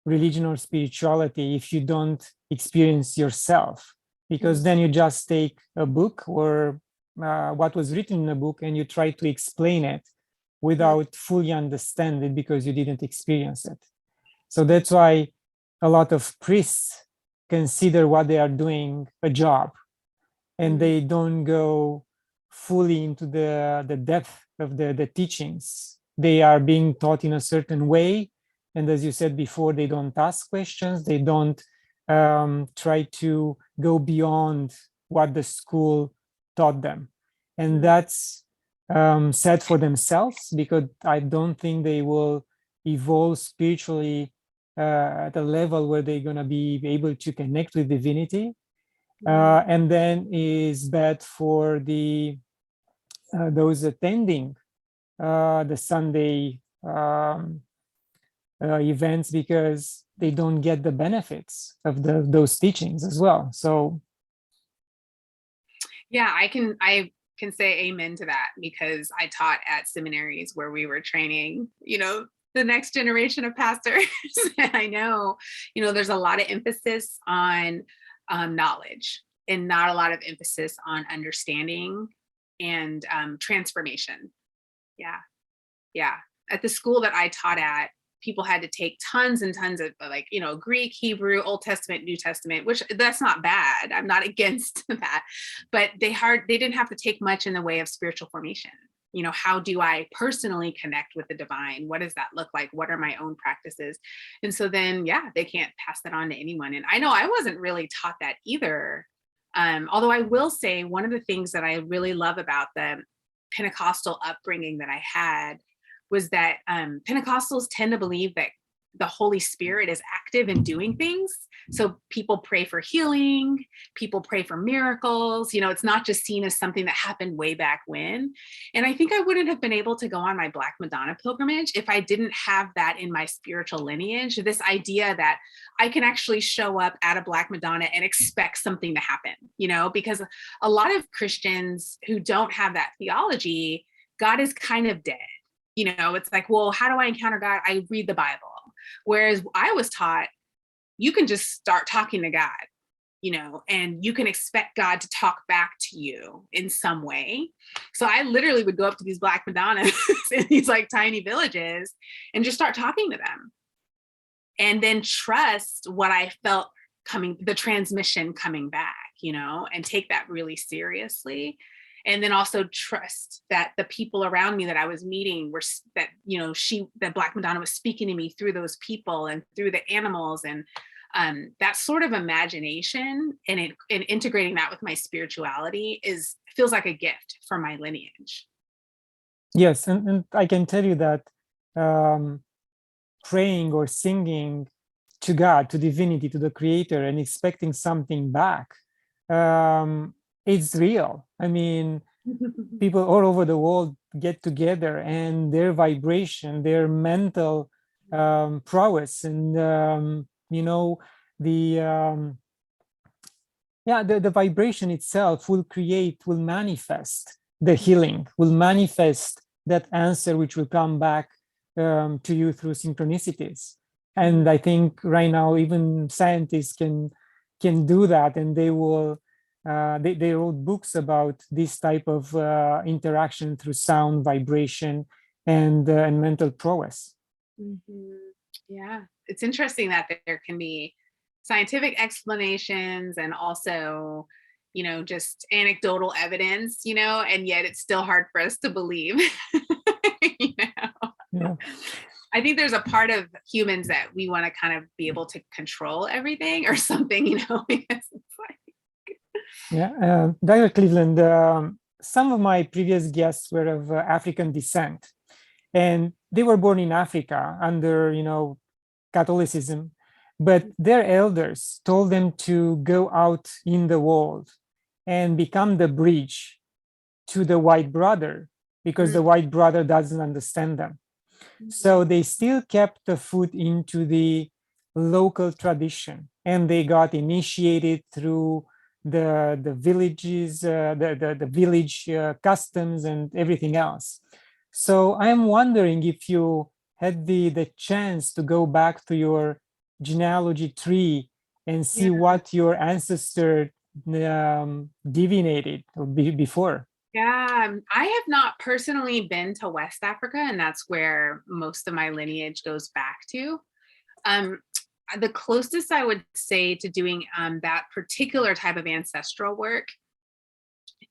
religion or spirituality if you don't experience yourself, because then you just take a book or what was written in a book and you try to explain it without fully understand it because you didn't experience it. So that's why a lot of priests consider what they are doing a job, and they don't go fully into the depth of the teachings. They are being taught in a certain way. And as you said before, they don't ask questions. They don't try to go beyond what the school taught them. And that's sad for themselves, because I don't think they will evolve spiritually at a level where they're going to be able to connect with divinity. And then is bad for the those attending the Sunday events, because they don't get the benefits of those teachings as well. So yeah, I can say amen to that, because I taught at seminaries where we were training, the next generation of pastors. And I know, there's a lot of emphasis on knowledge and not a lot of emphasis on understanding and transformation. Yeah. At the school that I taught at, people had to take tons and tons of Greek, Hebrew, Old Testament, New Testament, which that's not bad. I'm not against that, but they didn't have to take much in the way of spiritual formation. How do I personally connect with the divine? What does that look like? What are my own practices? And so then, they can't pass that on to anyone. And I know I wasn't really taught that either. Although I will say one of the things that I really love about the Pentecostal upbringing that I had was that Pentecostals tend to believe that the Holy Spirit is active in doing things. So people pray for healing, people pray for miracles. It's not just seen as something that happened way back when. And I think I wouldn't have been able to go on my Black Madonna pilgrimage if I didn't have that in my spiritual lineage, this idea that I can actually show up at a Black Madonna and expect something to happen, because a lot of Christians who don't have that theology, God is kind of dead. It's like, well, how do I encounter God? I read the Bible. Whereas I was taught, you can just start talking to God, and you can expect God to talk back to you in some way. So I literally would go up to these Black Madonnas in these tiny villages and just start talking to them. And then trust what I felt the transmission coming back, and take that really seriously. And then also trust that the people around me that I was meeting were that Black Madonna was speaking to me through those people and through the animals, and that sort of imagination and integrating that with my spirituality feels like a gift for my lineage. yes, and I can tell you that praying or singing to God, to divinity, to the Creator, and expecting something back, it's real. I mean, people all over the world get together, and their vibration, their mental prowess, and the vibration itself will manifest the healing, will manifest that answer, which will come back to you through synchronicities. And I think right now even scientists can do that, and they will they wrote books about this type of interaction through sound, vibration, and mental prowess. Yeah, it's interesting that there can be scientific explanations and also, just anecdotal evidence, and yet it's still hard for us to believe. Yeah. I think there's a part of humans that we want to kind of be able to control everything or something, because it's like. Yeah, Dr. Cleveland, some of my previous guests were of African descent, and they were born in Africa under, Catholicism, but their elders told them to go out in the world and become the bridge to the white brother, because the white brother doesn't understand them. So they still kept the food into the local tradition, and they got initiated through the villages, the village customs and everything else. So I'm wondering if you had the chance to go back to your genealogy tree and see Yeah. what your ancestor divinated before. Yeah, I have not personally been to West Africa, and that's where most of my lineage goes back to. The closest I would say to doing that particular type of ancestral work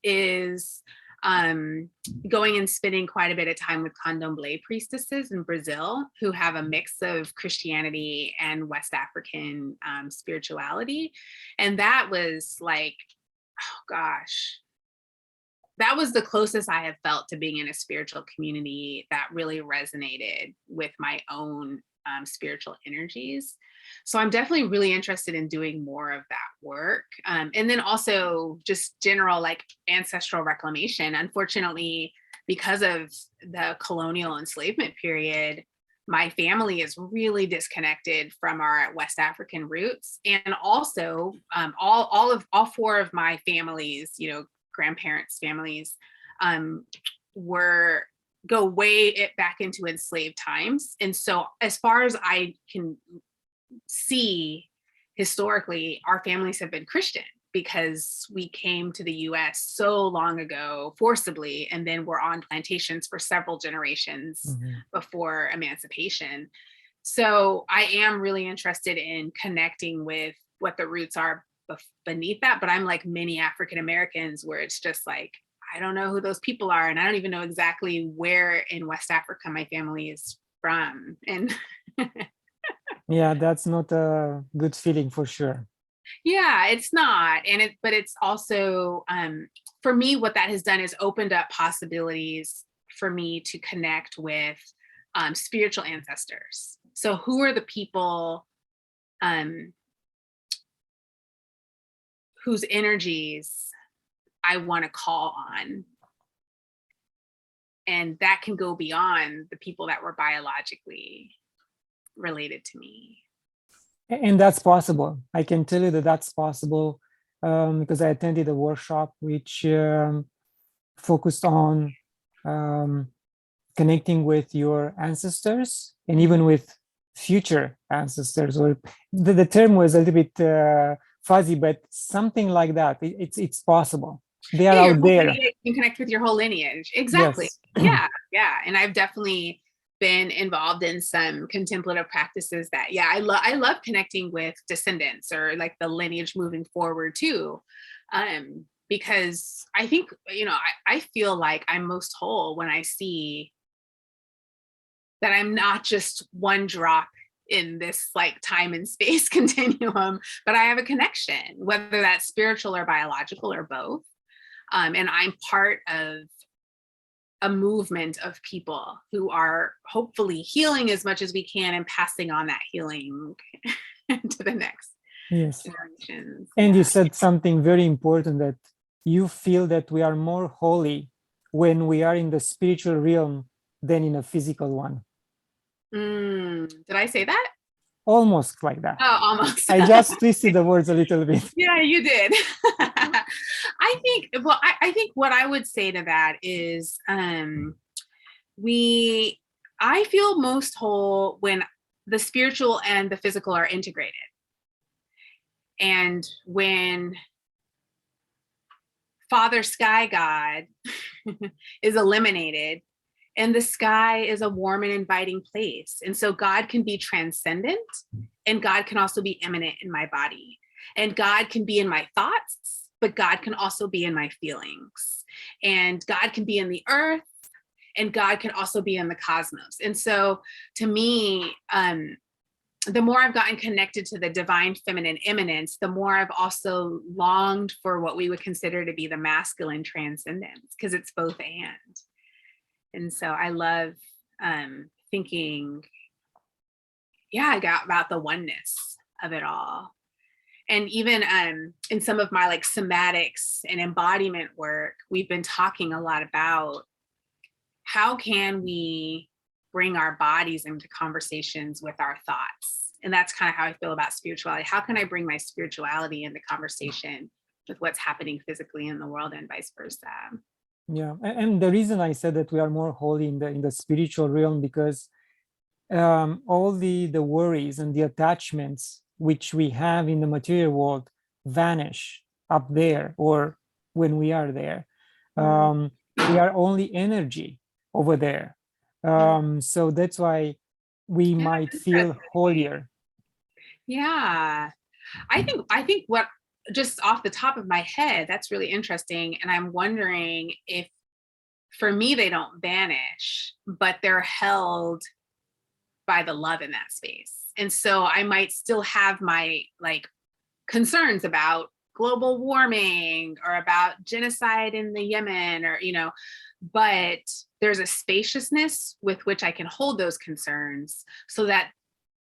is going and spending quite a bit of time with candomblé priestesses in Brazil, who have a mix of Christianity and West African spirituality. And that was like, oh gosh, that was the closest I have felt to being in a spiritual community that really resonated with my own spiritual energies. So I'm definitely really interested in doing more of that work. And then also just general like ancestral reclamation. Unfortunately, because of the colonial enslavement period, my family is really disconnected from our West African roots. And also all four of my families, grandparents' families, go way back into enslaved times. And so as far as I can see historically, our families have been Christian because we came to the US so long ago forcibly, and then we're on plantations for several generations before emancipation. So I am really interested in connecting with what the roots are beneath that, but I'm like many African Americans where it's just like, I don't know who those people are, and I don't even know exactly where in West Africa my family is from. And yeah, that's not a good feeling for sure. yeah, it's not. But it's also, for me, what that has done is opened up possibilities for me to connect with spiritual ancestors. So who are the people whose energies I want to call on? And that can go beyond the people that were biologically related to me. And that's possible. I can tell you that that's possible because I attended a workshop which focused on connecting with your ancestors and even with future ancestors. Or the term was a little bit fuzzy, but something like that. It's possible. They are out there. You can connect with your whole lineage. Exactly. Yes. Yeah. And I've definitely been involved in some contemplative practices that, I love connecting with descendants or like the lineage moving forward too. Because I think, I feel like I'm most whole when I see that I'm not just one drop in this like time and space continuum, but I have a connection, whether that's spiritual or biological or both. And I'm part of a movement of people who are hopefully healing as much as we can and passing on that healing to the next generations. And you said something very important, that you feel that we are more holy when we are in the spiritual realm than in a physical one. Did I say that? Almost like that. Oh, almost. I just twisted the words a little bit. Yeah, you did. I think what I would say to that is I feel most whole when the spiritual and the physical are integrated. And when Father Sky God is eliminated, and the sky is a warm and inviting place. And so God can be transcendent, and God can also be immanent in my body. And God can be in my thoughts, but God can also be in my feelings. And God can be in the earth, and God can also be in the cosmos. And so to me, the more I've gotten connected to the divine feminine immanence, the more I've also longed for what we would consider to be the masculine transcendence, because it's both and. And so I love thinking, yeah, I got about the oneness of it all. And even in some of my like somatics and embodiment work, we've been talking a lot about how can we bring our bodies into conversations with our thoughts. And that's kind of how I feel about spirituality. How can I bring my spirituality into conversation with what's happening physically in the world and vice versa? Yeah, and the reason I said that we are more holy in the spiritual realm, because all the worries and the attachments which we have in the material world vanish up there, or when we are there. We are only energy over there. So that's why we might feel holier. Yeah, I think what, just off the top of my head, that's really interesting. And I'm wondering if, for me, they don't vanish, but they're held by the love in that space. And so I might still have my like concerns about global warming or about genocide in the Yemen, or, you know, but there's a spaciousness with which I can hold those concerns, so that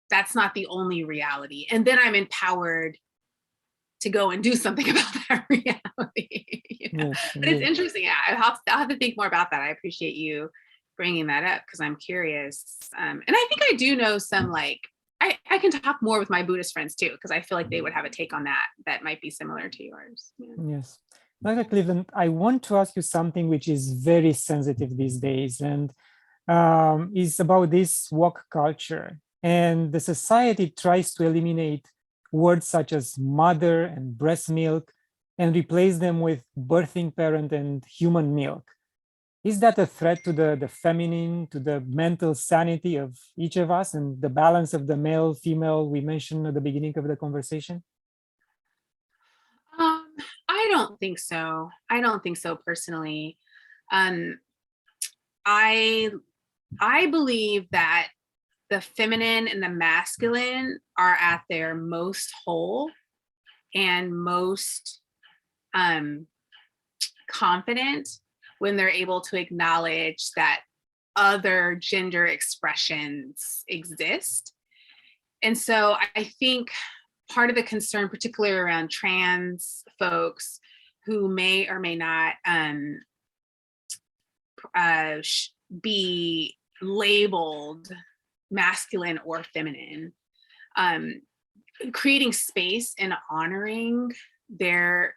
that's not the only reality. And then I'm empowered to go and do something about that reality. You know? Yes, But it's interesting. Yeah, I'll have to think more about that. I appreciate you bringing that up, because I'm curious. And I think I do know some, like, I can talk more with my Buddhist friends too, because I feel like they would have a take on that might be similar to yours. Yeah. Yes. Dr. Cleveland, I want to ask you something which is very sensitive these days, and is about this woke culture. And the society tries to eliminate words such as mother and breast milk and replace them with birthing parent and human milk. Is that a threat to the feminine, to the mental sanity of each of us, and the balance of the male, female we mentioned at the beginning of the conversation? I don't think so. I don't think so personally. Um, I believe that the feminine and the masculine are at their most whole and most confident when they're able to acknowledge that other gender expressions exist. And so I think part of the concern, particularly around trans folks who may or may not be labeled masculine or feminine, creating space and honoring their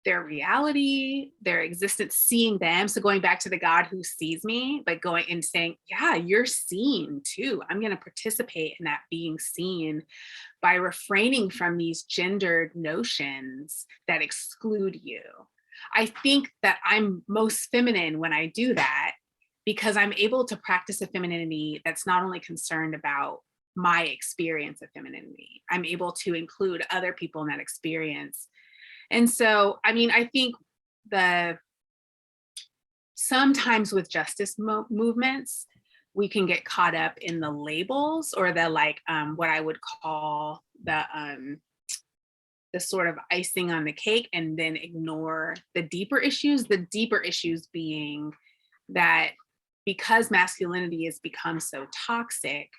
reality, their existence, seeing them. So going back to the God who sees me, like going and saying, yeah, you're seen too. I'm going to participate in that being seen by refraining from these gendered notions that exclude you. I think that I'm most feminine when I do that, because I'm able to practice a femininity that's not only concerned about my experience of femininity, I'm able to include other people in that experience. And so, I mean, I think sometimes with justice movements, we can get caught up in the labels, or the like, what I would call the sort of icing on the cake, and then ignore the deeper issues being that because masculinity has become so toxic,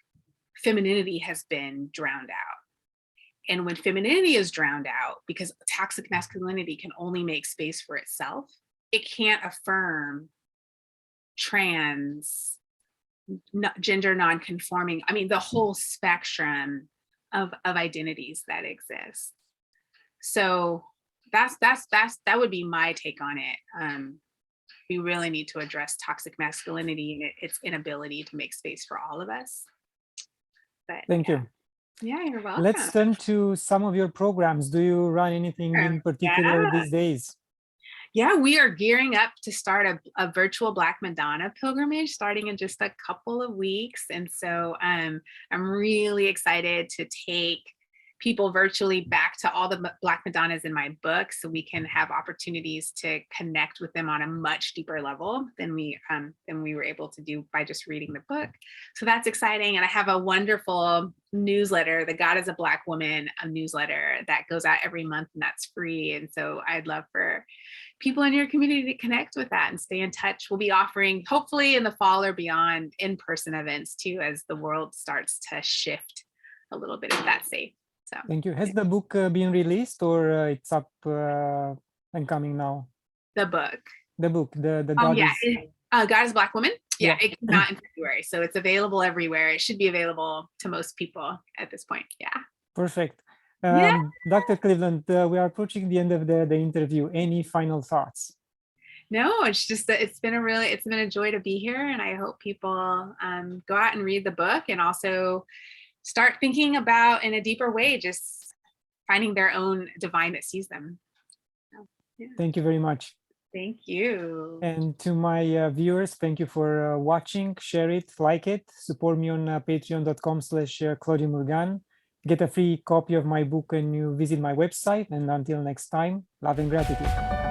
femininity has been drowned out. And when femininity is drowned out, because toxic masculinity can only make space for itself, it can't affirm trans, gender non-conforming, I mean, the whole spectrum of identities that exist. So that would be my take on it. We really need to address toxic masculinity and its inability to make space for all of us. But Thank you. Yeah, you're welcome. Let's turn to some of your programs. Do you run anything in particular these days? Yeah, we are gearing up to start a virtual Black Madonna pilgrimage starting in just a couple of weeks. And so I'm really excited to take people virtually back to all the Black Madonnas in my book, so we can have opportunities to connect with them on a much deeper level than we were able to do by just reading the book. So that's exciting. And I have a wonderful newsletter, the God is a Black Woman, a newsletter that goes out every month, and that's free. And so I'd love for people in your community to connect with that and stay in touch. We'll be offering, hopefully in the fall or beyond, in-person events too, as the world starts to shift a little bit, if that's safe. So thank you. Has the book been released, or it's up and coming now? the book. The book, the God yeah, is... God is Black Woman. Yeah, Yeah. it came out in February, so it's available everywhere. It should be available to most people at this point. Yeah. Perfect. Yeah. Dr. Cleveland, we are approaching the end of the interview. Any final thoughts? No, it's just that it's been a joy to be here, and I hope people go out and read the book and also start thinking about, in a deeper way, just finding their own divine that sees them. So, yeah. Thank you very much. Thank you. And to my viewers, thank you for watching. Share it, like it, support me on patreon.com/Claudiu Murgan. Get a free copy of my book when you visit my website. And until next time, love and gratitude.